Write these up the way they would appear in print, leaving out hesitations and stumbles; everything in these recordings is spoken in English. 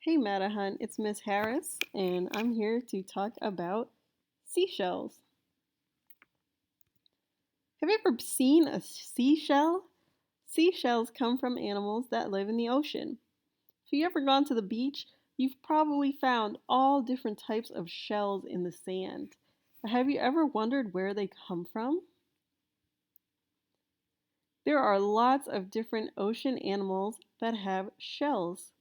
Hey Metahunt, it's Miss Harris, and I'm here to talk about seashells. Have you ever seen a seashell? Seashells come from animals that live in the ocean. If you've ever gone to the beach, you've probably found all different types of shells in the sand. Have you ever wondered where they come from? There are lots of different ocean animals that have shells.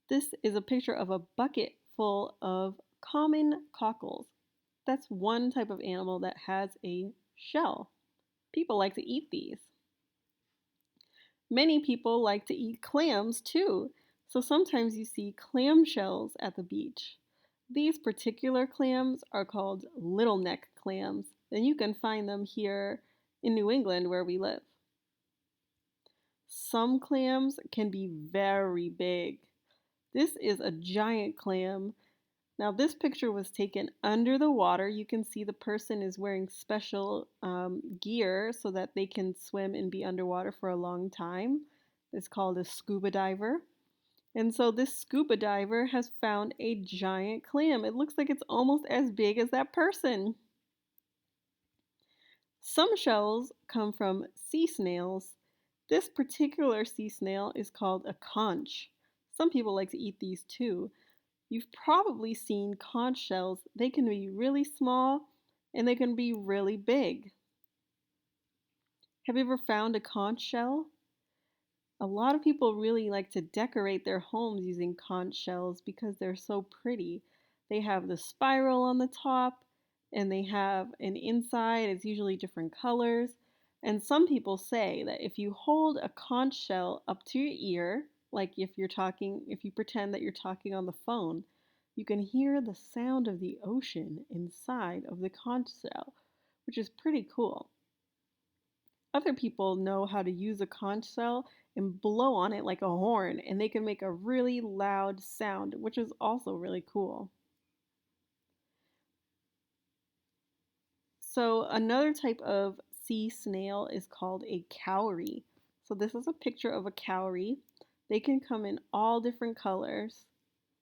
This is a picture of a bucket full of common cockles. That's one type of animal that has a shell. People like to eat these. Many people like to eat clams too, so sometimes you see clam shells at the beach. These particular clams are called little neck clams, and you can find them here in New England where we live. Some clams can be very big. This is a giant clam. Now, this picture was taken under the water. You can see the person is wearing special gear so that they can swim and be underwater for a long time. It's called a scuba diver. And so, this scuba diver has found a giant clam. It looks like it's almost as big as that person. Some shells come from sea snails. This particular sea snail is called a conch. Some people like to eat these too. You've probably seen conch shells. They can be really small and they can be really big. Have you ever found a conch shell? A lot of people really like to decorate their homes using conch shells because they're so pretty. They have the spiral on the top and they have an inside, it's usually different colors. And some people say that if you hold a conch shell up to your ear, like if you pretend that you're talking on the phone, you can hear the sound of the ocean inside of the conch shell, which is pretty cool. Other people know how to use a conch shell and blow on it like a horn, and they can make a really loud sound, which is also really cool. So, another type of sea snail is called a cowrie. So, this is a picture of a cowrie. They can come in all different colors.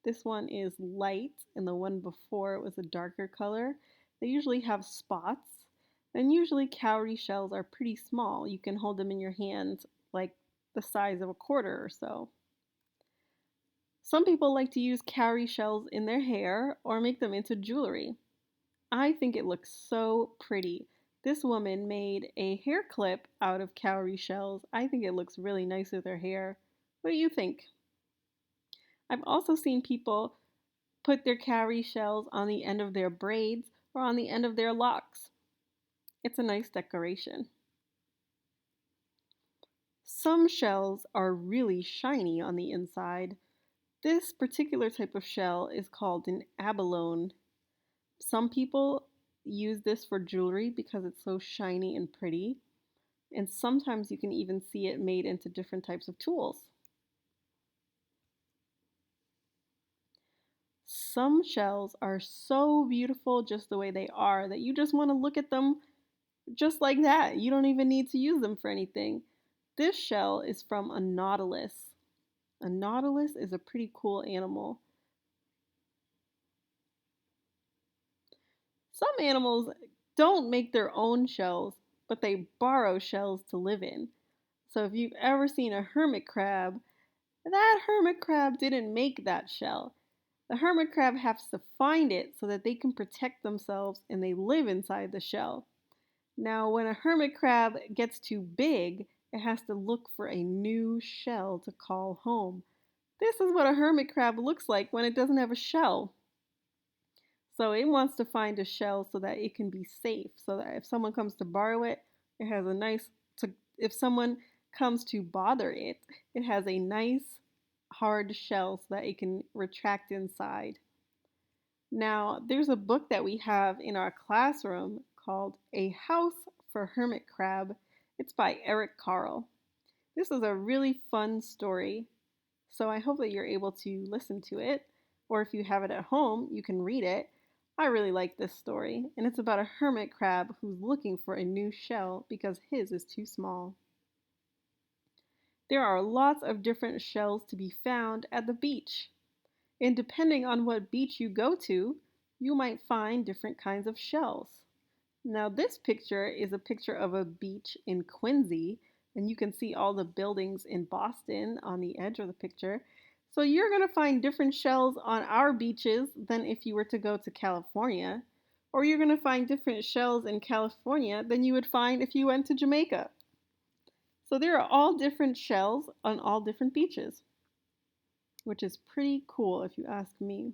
This one is light, and the one before it was a darker color. They usually have spots, and usually cowrie shells are pretty small. You can hold them in your hands like the size of a quarter or so. Some people like to use cowrie shells in their hair or make them into jewelry. I think it looks so pretty. This woman made a hair clip out of cowrie shells. I think it looks really nice with her hair. What do you think? I've also seen people put their cowrie shells on the end of their braids or on the end of their locks. It's a nice decoration. Some shells are really shiny on the inside. This particular type of shell is called an abalone. Some people use this for jewelry because it's so shiny and pretty, and sometimes you can even see it made into different types of tools. Some shells are so beautiful just the way they are that you just want to look at them just like that. You don't even need to use them for anything. This shell is from a nautilus. A nautilus is a pretty cool animal. Some animals don't make their own shells, but they borrow shells to live in. So if you've ever seen a hermit crab, that hermit crab didn't make that shell. The hermit crab has to find it so that they can protect themselves and they live inside the shell. Now, when a hermit crab gets too big, it has to look for a new shell to call home. This is what a hermit crab looks like when it doesn't have a shell. So it wants to find a shell so that it can be safe, so that if someone comes to borrow it, it has a nice if someone comes to bother it, it has a nice hard shell so that it can retract inside. Now, there's a book that we have in our classroom called A House for Hermit Crab. It's by Eric Carle. This is a really fun story, so I hope that you're able to listen to it, or if you have it at home, you can read it. I really like this story, and it's about a hermit crab who's looking for a new shell because his is too small. There are lots of different shells to be found at the beach. And depending on what beach you go to, you might find different kinds of shells. Now, this picture is a picture of a beach in Quincy, and you can see all the buildings in Boston on the edge of the picture. So, you're going to find different shells on our beaches than if you were to go to California, or you're going to find different shells in California than you would find if you went to Jamaica. So, there are all different shells on all different beaches, which is pretty cool if you ask me.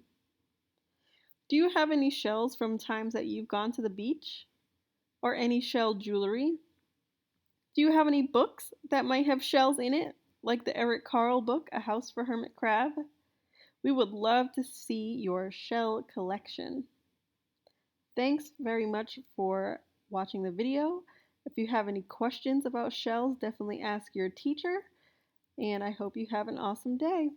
Do you have any shells from times that you've gone to the beach? Or any shell jewelry? Do you have any books that might have shells in it, like the Eric Carle book, A House for Hermit Crab? We would love to see your shell collection. Thanks very much for watching the video. If you have any questions about shells, definitely ask your teacher, and I hope you have an awesome day.